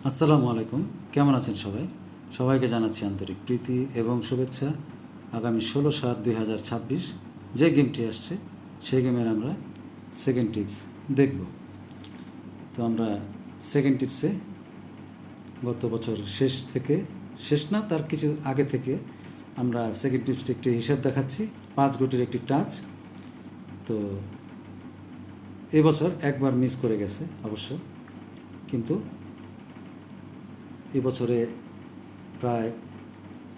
আসসালামু আলাইকুম, কেমন আছেন সবাই? সবাইকে জানাচ্ছি আন্তরিক প্রীতি এবং শুভেচ্ছা। আগামী 16/7/2026 যে গেমটি আসছে সেই গেমের আমরা সেকেন্ড টিপস দেখব। তো আমরা সেকেন্ড টিপসে গত বছর শেষ না তার কিছু আগে থেকে আমরা সেকেন্ড টিপসটি একটি হিসাব দেখাচ্ছি, 5 গুটির একটি টাচ। তো এবছর একবার মিস করে গেছে অবশ্য, কিন্তু এবছরে প্রায়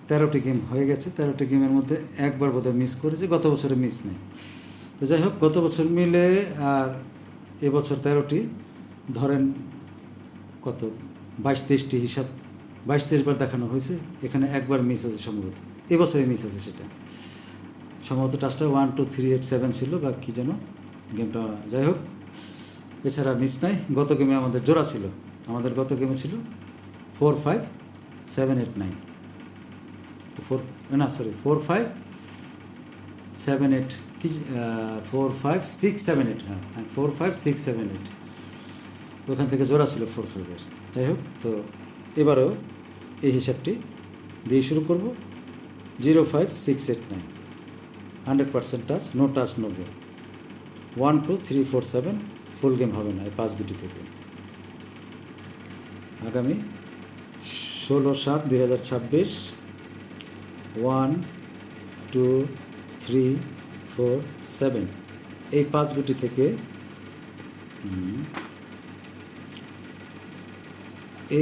13টি গেম হয়ে গেছে। 13টি গেমের মধ্যে একবার বোধহয় মিস করেছে, গত বছরে মিস নেই। তো যাই হোক, গত বছর মিলে আর এবছর 13টি, ধরেন কত 22-23টি হিসাব, 22-23 বার দেখানো হয়েছে। এখানে একবার মিস আছে সম্ভবত, এবছরে মিস আছে সেটা সম্ভবত টাচটা 1 2 3 8 7 ছিল বা কী যেন গেমটা। যাই হোক, এছাড়া মিস নাই। গত গেমে আমাদের জোড়া ছিল, আমাদের গত গেমে ছিল 4 5 7 8 9, 4 5 7 8 কি 4 5 6 7 8, হ্যাঁ 4 5 6 7 8। তো ওখান থেকে জোড়া ছিল 4 5-এর। যাই হোক, তো এবারও এই হিসাবটি দিয়ে শুরু করব। 0 5 6 8 9, 100% touch, no touch no game. 1 2 3 4 7 full game হবে না এই 5 গুটি থেকে। আগামী 16/7/2026 1 2 3 4 7 এই 5 গুটি থেকে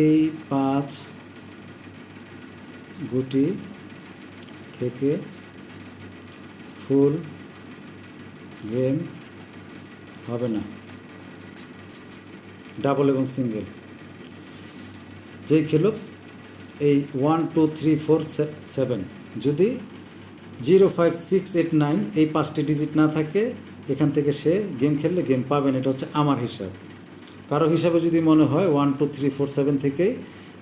এই 5 গুটি থেকে ফুল গেম হবে না, ডাবল এবং সিঙ্গেল যেই খেলুক। এই 1 2 3 4 7 যদি 0 5 6 8 9 এই 5টি ডিজিট না থাকে, এখান থেকে সে গেম খেললে গেম পাবেন। এটা হচ্ছে আমার হিসাব। কারো হিসাবে যদি মনে হয় 1 2 3 4 7 থেকেই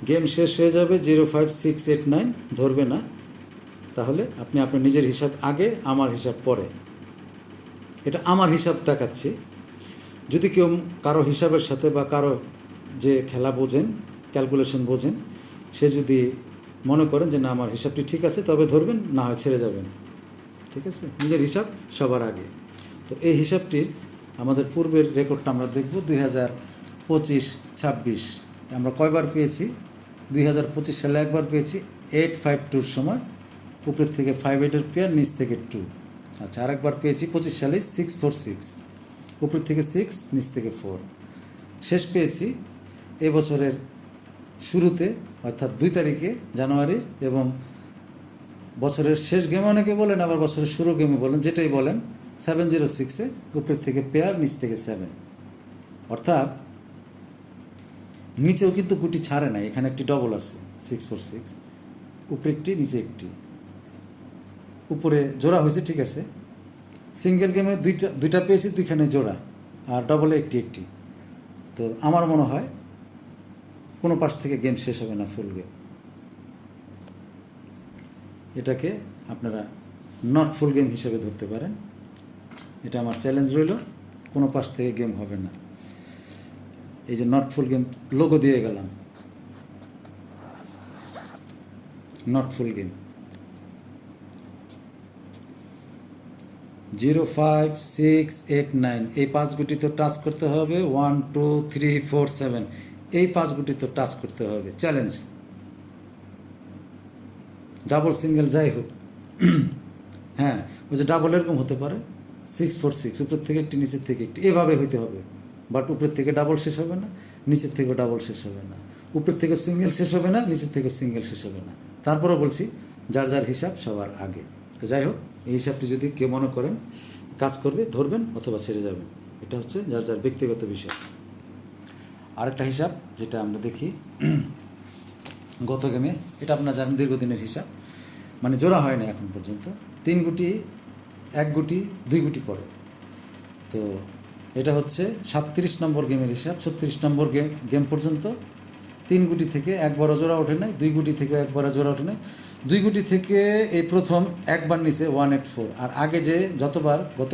গেম শেষ হয়ে যাবে, 0 5 6 8 9 ধরবে না, তাহলে আপনি আপনার নিজের হিসাব আগে, আমার হিসাব পরে। এটা আমার হিসাব দেখাচ্ছি। যদি কেউ কারো হিসাবের সাথে বা কারো যে খেলা বোঝেন, ক্যালকুলেশন বোঝেন, সে যদি মনে করেন যে না আমার হিসাবটি ঠিক আছে, তবে ধরবেন, না হয় ছেড়ে যাবেন। ঠিক আছে, নিজের হিসাব সবার আগে। তো এই হিসাবটির আমাদের পূর্বের রেকর্ডটা আমরা দেখব। 2025-26 আমরা কয়বার পেয়েছি? 2025 সালে একবার পেয়েছি 8-5-2 সময়, উপরের থেকে 5-8-এর পেয়ার, নিচ থেকে 2। আচ্ছা, আরেকবার পেয়েছি 25 সালে 6-4-6, উপর থেকে 6, নিচ থেকে 4। শেষ পেয়েছি এবছরের শুরুতে, অর্থাৎ 2 তারিখে জানুয়ারির, এবং বছরের শেষ গেমে অনেকে বলেন, আবার বছরের শুরু গেমে বলেন, যেটাই বলেন, 7-0-6-এ উপরের থেকে পেয়ার, নিচ থেকে 7। অর্থাৎ নিচেও কিন্তু গুটি ছাড়ে না, এখানে একটি ডবল আছে 6-4-6, উপরে একটি, নিচে একটি। উপরে জোড়া হয়েছে, ঠিক আছে। সিঙ্গেল গেমে দুইটা পেয়েছি, দুইখানে জোড়া, আর ডবলে একটি। তো আমার মনে হয় কোনো পাশ থেকে গেম শেষ হবে না, ফুল গেম। এটাকে আপনারা নট ফুল গেম হিসেবে ধরতে পারেন। এটা আমার চ্যালেঞ্জ রইল, কোনো পাশ থেকে গেম হবে না। এই যে নট ফুল গেম লোগো দিয়ে গেলাম, নট ফুল গেম। 0 5 6 8 9 এই 5 গুটি তো টাচ করতে হবে। 1 2 3 4 7 এই 5 গুটি তো টাচ করতে হবে, চ্যালেঞ্জ। ডাবল সিঙ্গেল যাই হোক, হ্যাঁ ওই যে ডাবল এরকম হতে পারে, 6-4-6, উপরের থেকে একটি, নিচের থেকে একটি, এভাবে হইতে হবে। বাট উপরের থেকে ডাবল শেষ হবে না, নিচের থেকেও ডাবল শেষ হবে না, উপরের থেকে সিঙ্গেল শেষ হবে না, নিচের থেকে সিঙ্গেল শেষ হবে না। তারপরেও বলছি, যার যার হিসাব সবার আগে। তো যাই হোক, এই হিসাবটি যদি কেউ মনে করেন কাজ করবে, ধরবেন অথবা ছেড়ে যাবেন। এটা হচ্ছে যার যার ব্যক্তিগত বিষয়। আরেকটা হিসাব যেটা আমরা দেখি গত গেমে, এটা আপনারা জানেন দীর্ঘদিনের হিসাব, মানে জোড়া হয় না এখন পর্যন্ত। 3 গুটি, 1 গুটি, 2 গুটি পরে। তো এটা হচ্ছে 37 নম্বর গেমের হিসাব। 36 নম্বর গেম পর্যন্ত 3 গুটি থেকে একবারও জোড়া ওঠে নাই, 2 গুটি থেকে একবারও জোড়া ওঠে নাই। 2 গুটি থেকে এই প্রথম একবার নিচে 184। আর আগে যে যতবার, গত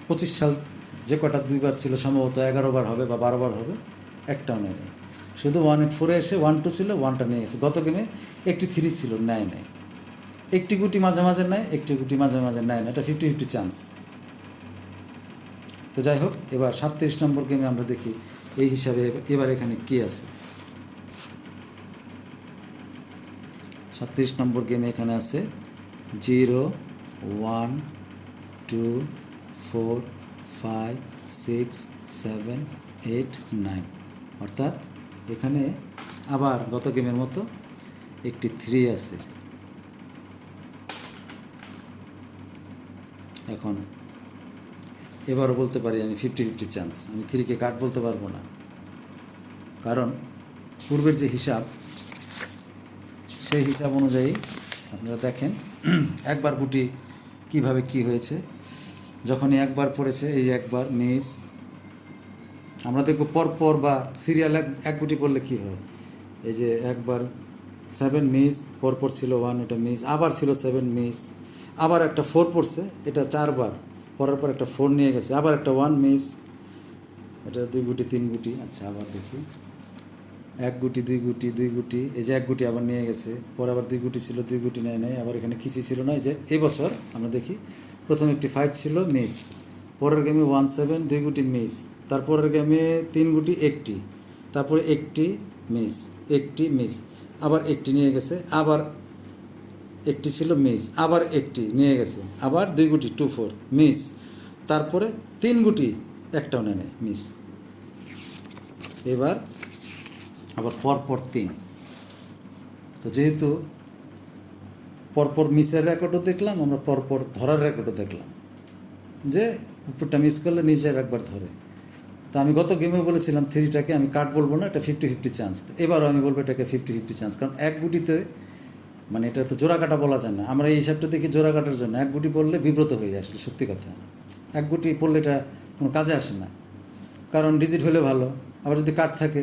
25 সাল যে কটা 2বার ছিল, সম্ভবত 11 বার হবে বা 12 বার হবে, একটাও নেয় নেই, শুধু 184-এ এসে 1-2 ছিল, 1টা নিয়ে গেছে। গত গেমে একটি 3 ছিল, নেয় নেয়। একটি গুটি মাঝে মাঝে নেয়, একটি গুটি মাঝে মাঝে নেয় না, এটা 50-50 চান্স। তো যাই হোক, এবার 37 নম্বর গেমে আমরা দেখি এই হিসাবে এবার এখানে কী আছে। 37 নম্বর গেমে এখানে আছে 0, 1, 2, 4, 5, 6, 7, 8, 9, অর্থাৎ এখানে আবার গত গেমের মতো একটি 3 আছে। এখন এবারও বলতে পারি আমি 50-50 চান্স, আমি 3কে কাট বলতে পারবো না, কারণ পূর্বের যে হিসাব সেই হিসাব অনুযায়ী আপনারা দেখেন একবার গুটি কিভাবে কি হয়েছে। যখনই একবার পড়েছে, এই একবার মিস, আমরা দেখব পরপর বা সিরিয়াল এক গুটি পড়লে কী হয়। এই যে একবার 7 মিস, পরপর ছিল 1, এটা মিস, আবার ছিল 7 মিস, আবার একটা 4 পড়ছে, এটা 4বার পরার পর একটা 4 নিয়ে গেছে, আবার একটা 1 মিস, এটা 2 গুটি 3 গুটি। আচ্ছা, আবার দেখি 1 গুটি 2 গুটি 2 গুটি, এই যে 1 গুটি আবার নিয়ে গেছে, পরে আবার 2 গুটি ছিল, 2 গুটি নেয় নেয়, আবার এখানে কিছুই ছিল না। এই যে এবছর আমরা দেখি প্রথম একটি 5 ছিল, মিস, পরের গেমে 1, 7, 2 গুটি মিস, তারপরের গেমে 3 গুটি একটি, তারপরে একটি মিস, একটি মিস, আবার একটি নিয়ে গেছে, আবার একটি ছিল মিস, আবার একটি নিয়ে গেছে, আবার 2 গুটি 2, 4 মিস, তারপরে 3 গুটি একটাও নেয় নেয়, মিস। এবার আবার পরপর 3। তো যেহেতু পরপর মিসের রেকর্ডও দেখলাম, আমরা পরপর ধরার রেকর্ডও দেখলাম, যে উপরটা মিস করলে নিচের একবার ধরে। তো আমি গত গেমে বলেছিলাম 3টাকে আমি কাট বলবো না, এটা 50-50 চান্স। এবারও আমি বলবো এটাকে 50-50 চান্স, কারণ এক গুটিতে মানে এটা তো জোড়া কাটা বলা যায় না। আমরা এই হিসাবটা দেখি জোড়া কাটার জন্য, এক গুটি পড়লে বিব্রত হয়ে যায়, আসলে সত্যি কথা। এক গুটি পড়লে এটা কোনো কাজে আসে না, কারণ ডিজিট হলে ভালো, আবার যদি কাট থাকে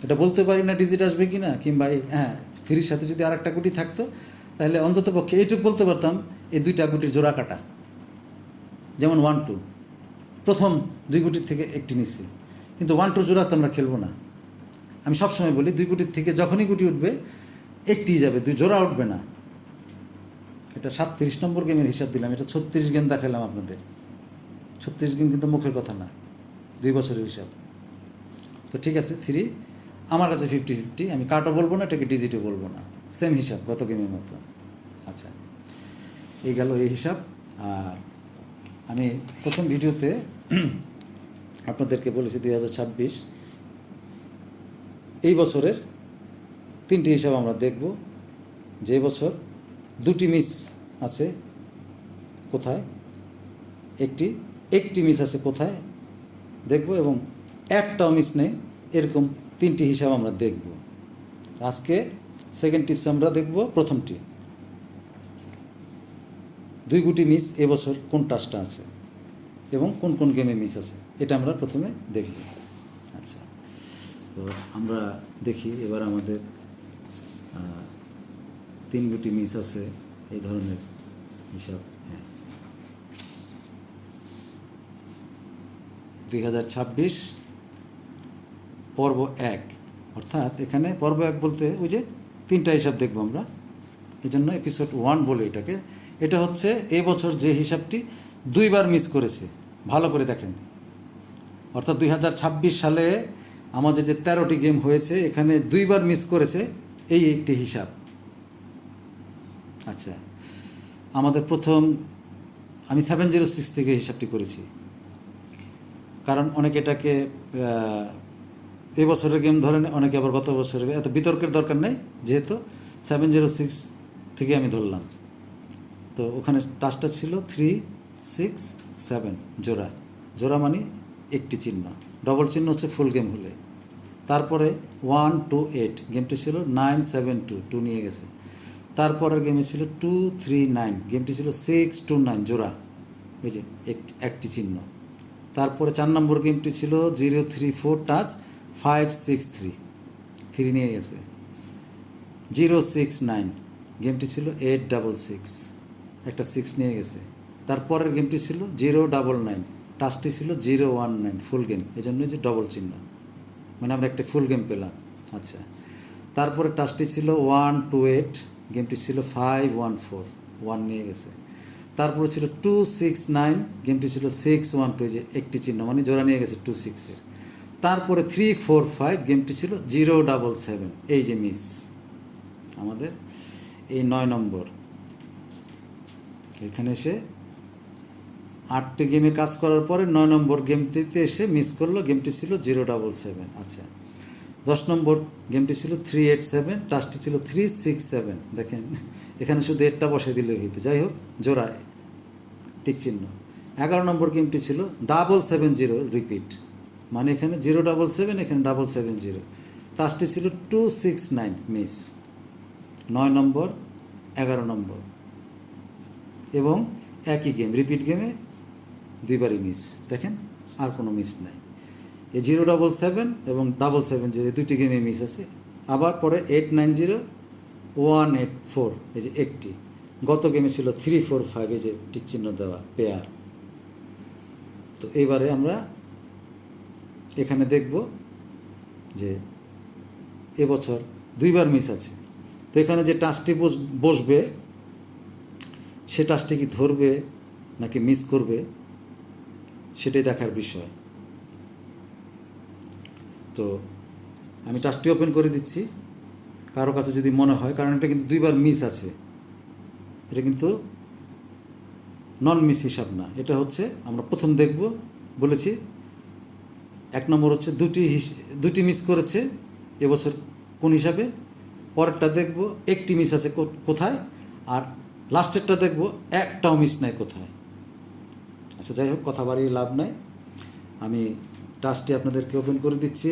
এটা বলতে পারি না ডিজিট আসবে কি না, কিংবা এই 3-র সাথে যদি আর একটা গুটি থাকতো তাহলে অন্তত পক্ষে এইটুকু বলতে পারতাম এই 2টা গুটির জোড়া কাটা। যেমন 1, 2 প্রথম 2 গুটির থেকে একটি নিচ্ছি, কিন্তু 1, 2 জোড়া তো আমরা খেলবো না। আমি সবসময় বলি 2 গুটির থেকে যখনই গুটি উঠবে একটিই যাবে, 2 জোড়া উঠবে না। এটা 37 নম্বর গেমের হিসাব দিলাম, এটা 36 গেম দেখালাম আপনাদের। 36 গেম কিন্তু মুখের কথা না, 2 বছরের হিসাব। তো ঠিক আছে, 3 আমার কাছে 50-50, আমি কাটও বলবো না, এটাকে ডিজিটও বলবো না, সেম হিসাব গত গেমের মতো। আচ্ছা, এই গেল এই হিসাব। আর আমি প্রথম ভিডিওতে আপনাদেরকে বলেছি 2026 এই বছরের 3টি হিসাব আমরা দেখব। যে বছর 2টি মিস আছে কোথায়, একটি মিস আছে কোথায় দেখব, এবং একটাও মিস নেই, এরকম 3টি হিসাব আমরা দেখব। আজকে সেকেন্ড টিপস আমরা দেখব প্রথমটি, 2 গুটি মিস এবছর কোন টাচটা আছে এবং কোন কোন গেমে মিস আছে, এটা আমরা প্রথমে দেখব। আচ্ছা, তো আমরা দেখি এবার আমাদের 3 গুটি মিস আছে এই ধরনের হিসাব। 2026 পর্ব 1, অর্থাৎ এখানে পর্ব 1 বলতে ওই যে 3টা হিসাব দেখব আমরা, এই জন্য এপিসোড 1 বলে এটাকে। এটা হচ্ছে এবছর যে হিসাবটি 2বার মিস করেছে, ভালো করে দেখেন। অর্থাৎ 2026 সালে আমাদের যে 13টি গেম হয়েছে, এখানে 2বার মিস করেছে এই একটি হিসাব। আচ্ছা, আমাদের প্রথম আমি 706 থেকে হিসাবটি করেছি, কারণ অনেকে এটাকে এবছরের গেম ধরে নেয়, অনেকে আবার গত বছরের, এত বিতর্কের দরকার নেই, যেহেতু 706 থেকে আমি ধরলাম। তো ওখানে টাচটা ছিল 3, 6, 7 জোড়া, জোড়া মানে একটি চিহ্ন, ডবল চিহ্ন হচ্ছে ফুল গেম হলে। তারপরে 1, 2, 8 গেমটি ছিল 9, 7, 2 2 নিয়ে গেছে। তারপরের গেমে ছিল 2, 3, 9 গেমটি ছিল 6, 2, 9 জোড়া, ওই যে একটি চিহ্ন। তারপরে 4 নম্বর গেমটি ছিল 0, 3, 4 টাচ 5, 6, 3 নিয়ে গেছে। 0, 6, 9 গেমটি ছিল 8, 6, 6 একটা 6 নিয়ে গেছে। তারপরের গেমটি ছিল 0, 9 9 টাচটি ছিল 0, 1, 9 ফুল গেম, এই জন্য যে ডবল চিহ্ন। মানে আমরা একটা ফুল গেম পেলাম। আচ্ছা, তারপরে টাস্কটি ছিল 128, গেমটি ছিল 514, 1 নিয়ে গেছে। তারপরে ছিল 269, গেমটি ছিল 612, যে একটি চিহ্ন মানে জোড়া নিয়ে গেছে 26-এর। তারপরে 345, গেমটি ছিল 077, এই যে মিস আমাদের এই 9 নম্বর। এখানে এসে 8টি গেমে কাজ করার পরে 9 নম্বর গেমটিতে এসে মিস করলো, গেমটি ছিল 077। আচ্ছা, 10 নম্বর গেমটি ছিল 387, টাস্কটি ছিল 367। দেখেন এখানে শুধু এরটা বসে দিলেই হইতো, যাই হোক জোড়ায় টিক চিহ্ন। 11 নম্বর গেমটি ছিল 770, রিপিট, মানে এখানে 077, এখানে 770। টাস্কটি ছিল 269, মিস। 9 নম্বর, 11 নম্বর এবং একই গেম, রিপিট গেমে দুইবারই মিস। দেখেন আর কোনো মিস নাই। এই 077 এবং 770, এই দুইটি গেমে মিস আছে। আবার পরে 890, 184, এই যে একটি। গত গেমে ছিল 345, এই যে টিক চিহ্ন দেওয়া পেয়ার। তো এইবারে আমরা এখানে দেখব যে এবছর দুইবার মিস আছে। তো এখানে যে টাস্কটি বসবে সে টাস্কটি কি ধরবে নাকি মিস করবে সেটাই দেখার বিষয়। তো আমি টাস্কটি ওপেন করে দিচ্ছি কারো কাছে যদি মনে হয়, কারণ এটা কিন্তু দুইবার মিস আছে, এটা কিন্তু নন মিস হিসাব না। এটা হচ্ছে আমরা প্রথম দেখব, বলেছি 1 নম্বর হচ্ছে দুটি মিস করেছে এবছর কোন হিসাবে, পরেরটা দেখব একটি মিস আছে কোথায়, আর লাস্টেরটা দেখব একটাও মিস নাই কোথায়। আচ্ছা, যাই হোক কথা বাড়িয়ে লাভ নাই, আমি টাস্কটি আপনাদেরকে ওপেন করে দিচ্ছি।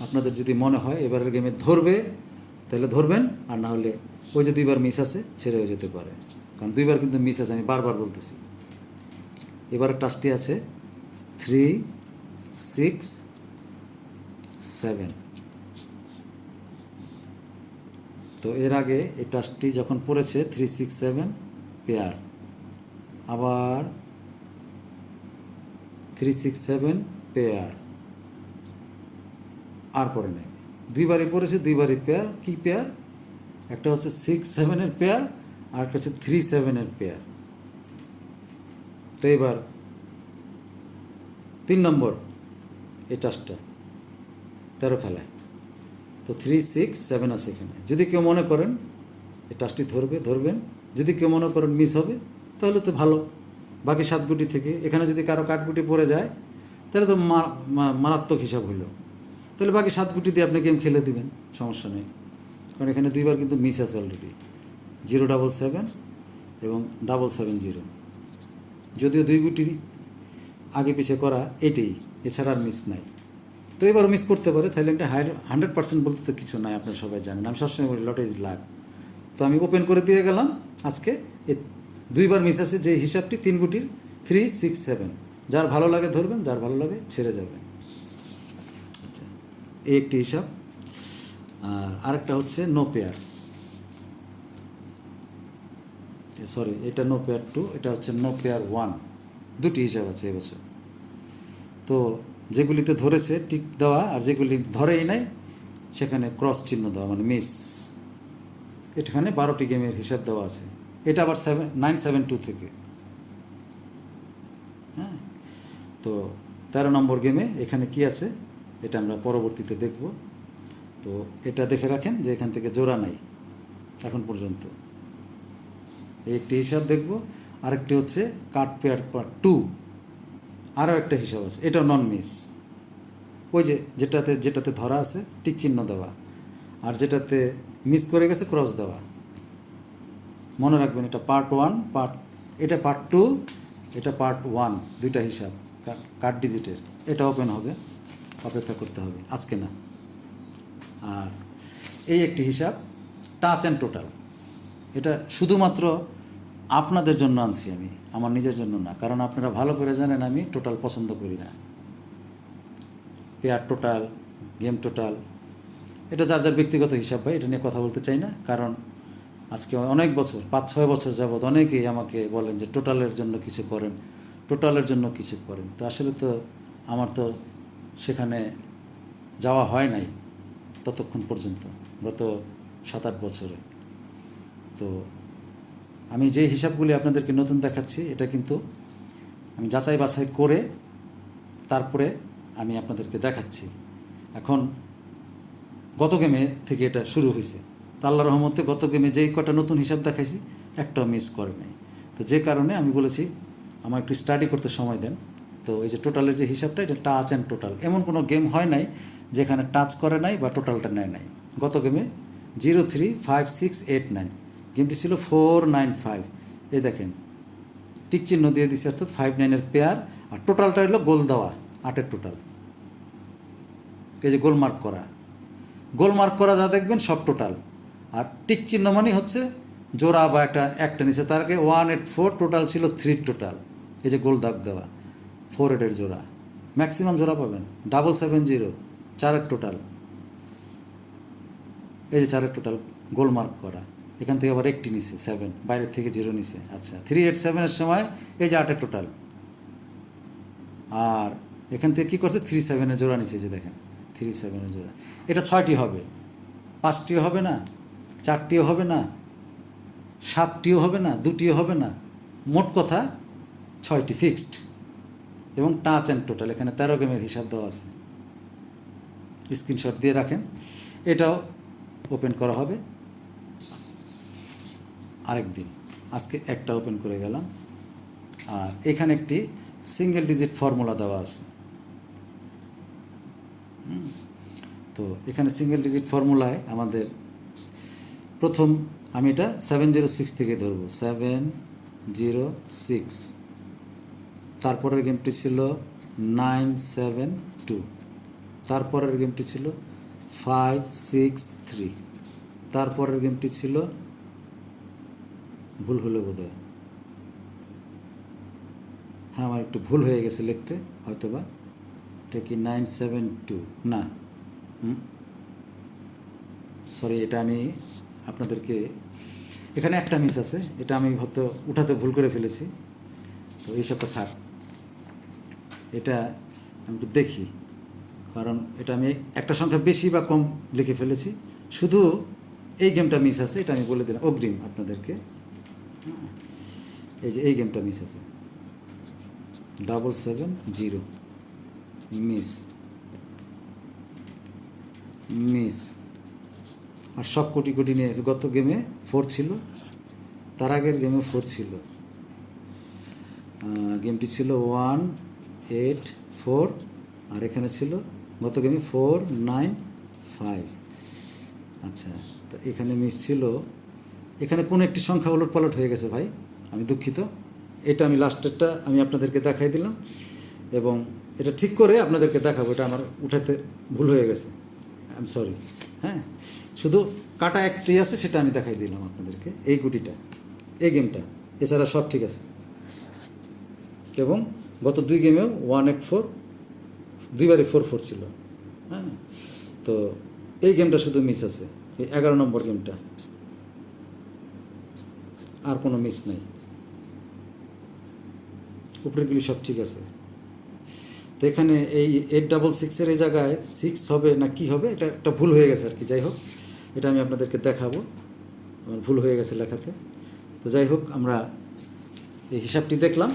আপনাদের যদি মনে হয় এবারের গেমে ধরবে তাহলে ধরবেন, আর না হলে ওই যে দুইবার মিস আছে ছেড়ে হয়ে যেতে পারে, কারণ দুইবার কিন্তু মিস আছে, আমি বারবার বলতেছি। এবারের টাস্কটি আছে 367। তো এর আগে এই টাস্কটি যখন পড়েছে 367 পেয়ার, আবার 367 পেয়ার, আর পরে নেই, দুইবারই পড়েছে, দুইবারই পেয়ার। কি পেয়ার? একটা হচ্ছে 67-এর পেয়ার, আর একটা হচ্ছে 37-এর পেয়ার। তো এবার 3 নম্বর এই টাস্কটা 13 খেলায়, তো 367 আছে এখানে। যদি কেউ মনে করেন এই টাস্কটি ধরবেন, যদি কেউ মনে করেন মিস হবে তাহলে তো ভালো, বাকি 7 গুটি থেকে এখানে যদি কারো কাঠগুটি পড়ে যায় তাহলে তো মারাত্মক হিসাব হইল, তাহলে বাকি 7 গুটি দিয়ে আপনি গেম খেলে দিবেন, সমস্যা নেই। কারণ এখানে দুইবার কিন্তু মিস আছে অলরেডি, 077 এবং 770, যদিও 2 গুটি আগে পিছিয়ে করা এটাই, এছাড়া আর মিস নাই। তো এবার মিস করতে পারে, থাইল্যান্ডে 100% বলতে তো কিছু নাই, আপনারা সবাই জানেন। আমি সবসময় বলি লট ইজ লাক। তো আমি ওপেন করে দিয়ে গেলাম আজকে, দুইবার মিস আছে যে হিসাবটি 3 গুটির 367। যার ভালো লাগে ধরবেন, যার ভালো লাগে ছেড়ে যাবেন। আচ্ছা, এই একটি হিসাব। আর আরেকটা হচ্ছে নো পেয়ার, সরি এটা নো পেয়ার 2, এটা হচ্ছে নো পেয়ার 1, দুটি হিসাব আছে এবছর। তো যেগুলিতে ধরেছে টিক দেওয়া, আর যেগুলি ধরেই নাই সেখানে ক্রস চিহ্ন দেওয়া, মানে মিস। এখানে 12টি গেমের হিসাব দেওয়া আছে, এটা আবার 972 থেকে। হ্যাঁ, তো 13 নম্বর গেমে এখানে কি আছে এটা আমরা পরবর্তীতে দেখব। তো এটা দেখে রাখেন যে এখান থেকে জোড়া নাই এখন পর্যন্ত। একটি হিসাব দেখব, আরেকটি হচ্ছে কাট পেয়ার পার্ট 2, আরও একটা হিসাব আছে, এটা নন মিস। ওই যে যেটাতে ধরা আছে টিক চিহ্ন দেওয়া, আর যেটাতে মিস করে গেছে ক্রস দেওয়া। মনে রাখবেন এটা পার্ট 1, এটা পার্ট 2, এটা পার্ট 1, দুইটা হিসাব কাট ডিজিটের। এটা ওপেন হবে, অপেক্ষা করতে হবে, আজকে না। আর এই একটি হিসাব টাচ অ্যান্ড টোটাল, এটা শুধুমাত্র আপনাদের জন্য আনছি আমি, আমার নিজের জন্য না, কারণ আপনারা ভালো করে জানেন আমি টোটাল পছন্দ করি না। পেয়ার টোটাল, গেম টোটাল, এটা যার যার ব্যক্তিগত হিসাব ভাই, এটা নিয়ে কথা বলতে চাই না। কারণ আজকে অনেক বছর, 5-6 বছর যাবৎ অনেকেই আমাকে বলেন যে টোটালের জন্য কিছু করেন, টোটালের জন্য কিছু করেন। তো আসলে তো আমার তো সেখানে যাওয়া হয় নাই ততক্ষণ পর্যন্ত, গত 7-8 বছরে। তো আমি যে হিসাবগুলি আপনাদেরকে নতুন দেখাচ্ছি, এটা কিন্তু আমি যাচাই বাছাই করে তারপরে আমি আপনাদেরকে দেখাচ্ছি। এখন গত গেমে থেকে এটা শুরু হয়েছে, তো আল্লাহর রহমতে গত গেমে যেই কটা নতুন হিসাব দেখাইছি একটাও মিস করে নাই। তো যে কারণে আমি বলেছি আমার একটু স্টাডি করতে সময় দেন। তো এই যে টোটালের যে হিসাবটা, এটা টাচ অ্যান্ড টোটাল, এমন কোনো গেম হয় নাই যেখানে টাচ করে নাই বা টোটালটা নেয় নাই। গত গেমে 0-3-5-6-8-9 গেমটি ছিল 4-9-5। এই দেখেন টিক চিহ্ন দিয়ে দিচ্ছে, অর্থাৎ 5-9-এর পেয়ার, আর টোটালটা হলো গোল দেওয়া 8-এর টোটাল। এই যে গোল মার্ক করা যা দেখবেন সব টোটাল। আর টিক চিহ্ন মানে হচ্ছে জোড়া বা একটা নিচে, তার আগে 1-8-4 টোটাল ছিল 3 টোটাল। এই যে গোল দাগ দেওয়া 4-8-এর জোড়া, ম্যাক্সিমাম জোড়া পাবেন। 7-7-0 4-এর টোটাল, এই যে 4-এর টোটাল গোল মার্ক করা। এখান থেকে আবার একটি নিচে 7, বাইরের থেকে 0 নিচে। আচ্ছা 3-8-7-এর সময় এই যে 8-এর টোটাল, আর এখান থেকে কী করছে 3-7-এর জোড়া নিচে, যে দেখেন 3-7-এর জোড়া। এটা 6টি হবে, 5টিও হবে না, 4টিও হবে না, 7টিও হবে না, 2টিও হবে না, মোট কথা 6টি ফিক্সড। এবং টাচ অ্যান্ড টোটাল এখানে 13 গেমের হিসাব দেওয়া আছে, স্ক্রিনশট দিয়ে রাখেন। এটাও ওপেন করা হবে আরেক দিন। আজকে একটা ওপেন করে গেলাম। আর এখানে একটি সিঙ্গেল ডিজিট ফর্মুলা দেওয়া আছে। তো এখানে সিঙ্গেল ডিজিট ফর্মুলায় আমাদের প্রথম, আমি এটা 706 থেকে ধরবো, 706। তারপরের গেমটি ছিল 972, তারপরের গেমটি ছিল 563, তারপরের গেমটি ছিল, ভুল হলো বোধহয়, হ্যাঁ আমার একটু ভুল হয়ে গেছে লিখতে হয়তো বা, এটা কি 972 না, সরি, এটা আমি আপনাদেরকে, এখানে একটা মিস আছে, এটা আমি হয়তো উঠাতে ভুল করে ফেলেছি। তো এইসবটা থাক, এটা আমি একটু দেখি, কারণ এটা আমি একটা সংখ্যা বেশি বা কম লিখে ফেলেছি। শুধু এই গেমটা মিস আছে, এটা আমি বলে দিলাম অগ্রিম আপনাদেরকে। এই যে এই গেমটা মিস আছে, 770 মিস। আর সব কোটি নিয়ে গেছে। গত গেমে 4 ছিল, তার আগের গেমে 4 ছিল, গেমটি ছিল 184, আর এখানে ছিল গত গেমে 495। আচ্ছা, তো এখানে মিস ছিল, এখানে কোনো একটি সংখ্যা ওলটপালট হয়ে গেছে ভাই, আমি দুঃখিত। এটা আমি লাস্টেরটা আমি আপনাদেরকে দেখাই দিলাম, এবং এটা ঠিক করে আপনাদেরকে দেখাবো। এটা আমার উঠাতে ভুল হয়ে গেছে, আই এম সরি। হ্যাঁ, শুধু কাটা একটি আছে, সেটা আমি দেখাই দিলাম আপনাদেরকে, এই গুটিটা, এই গেমটা, এছাড়া সব ঠিক আছে। এবং গত 2 গেমেও 184, দুইবারই 4-4 ছিল। হ্যাঁ, তো এই গেমটা শুধু মিস আছে, এই 11 নম্বর গেমটা, আর কোনো মিস নাই, উপরেগুলি সব ঠিক আছে। তো এখানে এই 866-এর এই জায়গায় 6 হবে না কি হবে, এটা একটা ভুল হয়ে গেছে আর কি। যাই হোক, এটা আমি আপনাদেরকে দেখাবো, আমার ভুল হয়ে গেছে লেখাতে। তো যাই হোক, আমরা এই হিসাবটি দেখলাম,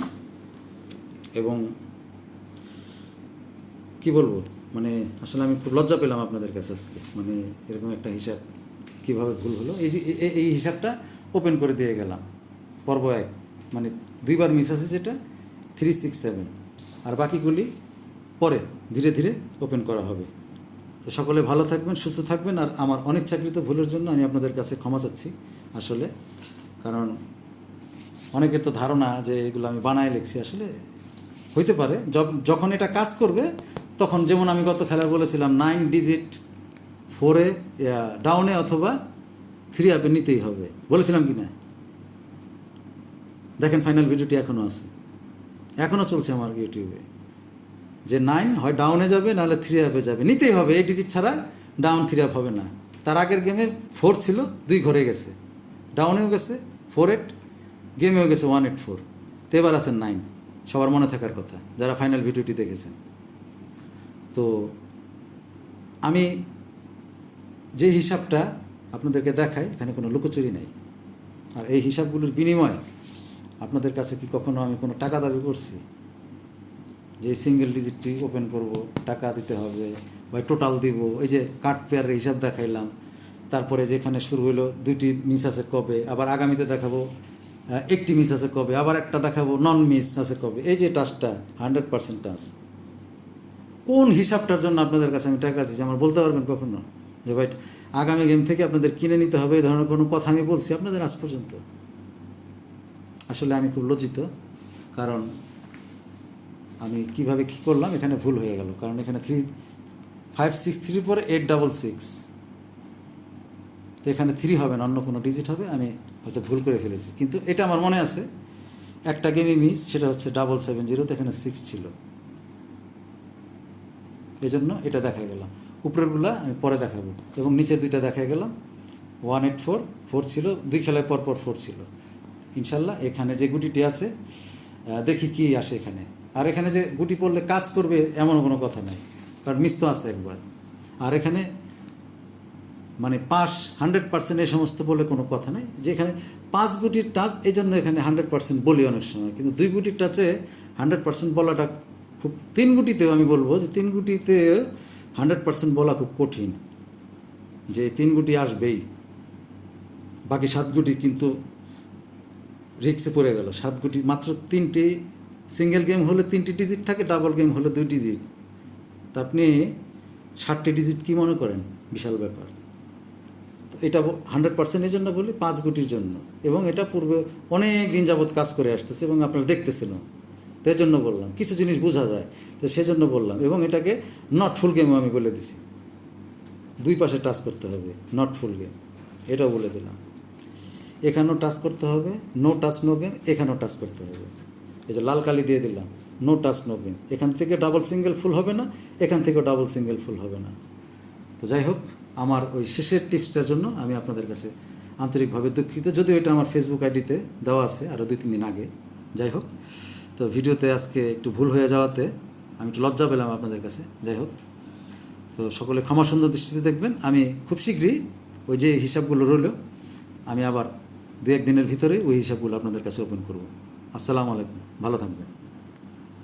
এবং কি বলবো, মানে আসলে আমি খুব লজ্জা পেলাম আপনাদের কাছে আজকে, মানে এরকম একটা হিসাব কীভাবে ভুল হলো। এই যে এই হিসাবটা ওপেন করে দিয়ে গেলাম, পর্ব 1, মানে 2বার মিস আছে, যেটা 367, আর বাকিগুলি পরে ধীরে ধীরে ওপেন করা হবে। তো সকলে ভালো থাকবেন, সুস্থ থাকবেন। আর আমার অনিচ্ছাকৃত ভুলের জন্য আমি আপনাদের কাছে ক্ষমা চাচ্ছি আসলে, কারণ অনেকের তো ধারণা যে এগুলো আমি বানায় লিখছি, আসলে হইতে পারে যখন এটা কাজ করবে তখন, যেমন আমি গত খেলায় বলেছিলাম 9 ডিজিট 4-এ ডাউনে অথবা 3 আপে নিতেই হবে, বলেছিলাম কি না? দেখেন ফাইনাল ভিডিওটি এখনও আছে, এখনও চলছে আমার ইউটিউবে, যে 9 হয় ডাউনে যাবে, নাহলে 3 আপে যাবে, নিতেই হবে। 8 ডিজিট ছাড়া ডাউন 3 আপ হবে না। তার আগের গেমে 4 ছিল, 2 ঘরে গেছে, ডাউনেও গেছে 48, গেমেও গেছে 184, তো এবার আছে 9। সবার মনে থাকার কথা যারা ফাইনাল ভিডিওটি দেখেছেন। তো আমি যে হিসাবটা আপনাদেরকে দেখাই এখানে কোনো লুকোচুরি নেই। আর এই হিসাবগুলোর বিনিময়ে আপনাদের কাছে কি কখনো আমি কোনো টাকা দাবি করছি যে সিঙ্গেল ডিজিটটি ওপেন করব, টাকা দিতে হবে বা টোটাল দিব? এই যে কাট পেয়ারের হিসাব দেখাইলাম, তারপরে যেখানে শুরু হলো 2টি মিস আছে কবে, আবার আগামীতে দেখাবো 1টি মিস আছে কবে, আবার একটা দেখাবো নন মিস আছে কবে। এই যে টাচটা 100% টাচ, কোন হিসাবটার জন্য আপনাদের কাছে আমি টাকা আছি আমার বলতে পারবেন কখনো যে ভাই আগামী গেম থেকে আপনাদের কিনে নিতে হবে? এই ধরনের কোনো কথা আমি বলছি আপনাদের আজ পর্যন্ত? আসলে আমি খুব লজ্জিত, কারণ আমি কিভাবে কী করলাম এখানে ভুল হয়ে গেল। কারণ এখানে 3563 পরে 866, তো এখানে 3 হবে না, অন্য কোনো ডিজিট হবে, আমি হয়তো ভুল করে ফেলেছি। কিন্তু এটা আমার মনে আছে, একটা গেমই মিস, সেটা হচ্ছে 770, তো এখানে 6 ছিল, এই জন্য এটা দেখা গেলাম। উপরেরগুলা আমি পরে দেখাবো, এবং নিচে 2টা দেখা গেলাম 184 ছিল, 2 খেলায় পরপর 4 ছিল। ইনশাল্লাহ এখানে যে গুটিটি আছে দেখি কি আসে এখানে। আর এখানে যে গুটি পড়লে কাজ করবে এমনও কোনো কথা নাই, কারণ মিস তো আছে একবার। আর এখানে মানে পাস 100% এই সমস্ত বলে কোনো কথা নেই, যে এখানে 5 গুটির টাচ, এই জন্য এখানে 100% বলি অনেক সময়, কিন্তু 2 গুটির টাচে 100% বলাটা খুব, 3 গুটিতেও আমি বলবো যে 3 গুটিতে 100% বলা খুব কঠিন, যে 3 গুটি আসবেই। বাকি 7 গুটি কিন্তু রিক্সে পড়ে গেল। 7 গুটি মাত্র 3টি, সিঙ্গেল গেম হলে 3টি ডিজিট থাকে, ডাবল গেম হলে 2 ডিজিট। তা আপনি 7টি ডিজিট কী মনে করেন? বিশাল ব্যাপার। তো এটা 100% এই জন্য বলি 5 গুটির জন্য, এবং এটা পূর্বে অনেক দিন যাবৎ কাজ করে আসতেছে এবং আপনারা দেখতেছেন। তো এই জন্য বললাম, কিছু জিনিস বোঝা যায়, তো সেজন্য বললাম। এবং এটাকে নট ফুল গেমও আমি বলে দিছি, 2 পাশে টাচ করতে হবে, নট ফুল গেম, এটাও বলে দিলাম। এখানেও টাচ করতে হবে, নো টাচ নো গেম, এখানেও টাচ করতে হবে। এই যে লাল কালি দিয়ে দিলাম, নো টাচ নো গেম। এখান থেকে ডাবল সিঙ্গেল ফুল হবে না, এখান থেকেও ডাবল সিঙ্গেল ফুল হবে না। তো যাই হোক, আমার ওই শেষের টিপসটার জন্য আমি আপনাদের কাছে আন্তরিকভাবে দুঃখিত, যদিও এটা আমার ফেসবুক আইডিতে দেওয়া আছে আরও 2-3 দিন আগে। যাই হোক, তো ভিডিওতে আজকে একটু ভুল হয়ে যাওয়াতে আমি একটু লজ্জা পেলাম আপনাদের কাছে। যাই হোক, তো সকলে ক্ষমা সুন্দর দৃষ্টিতে দেখবেন। আমি খুব শীঘ্রই ওই যে হিসাবগুলো রইল, আমি আবার 2-1 দিনের ভিতরে ওই হিসাবগুলো আপনাদের কাছে ওপেন করব। আসসালামু আলাইকুম, ভালো থাকবেন।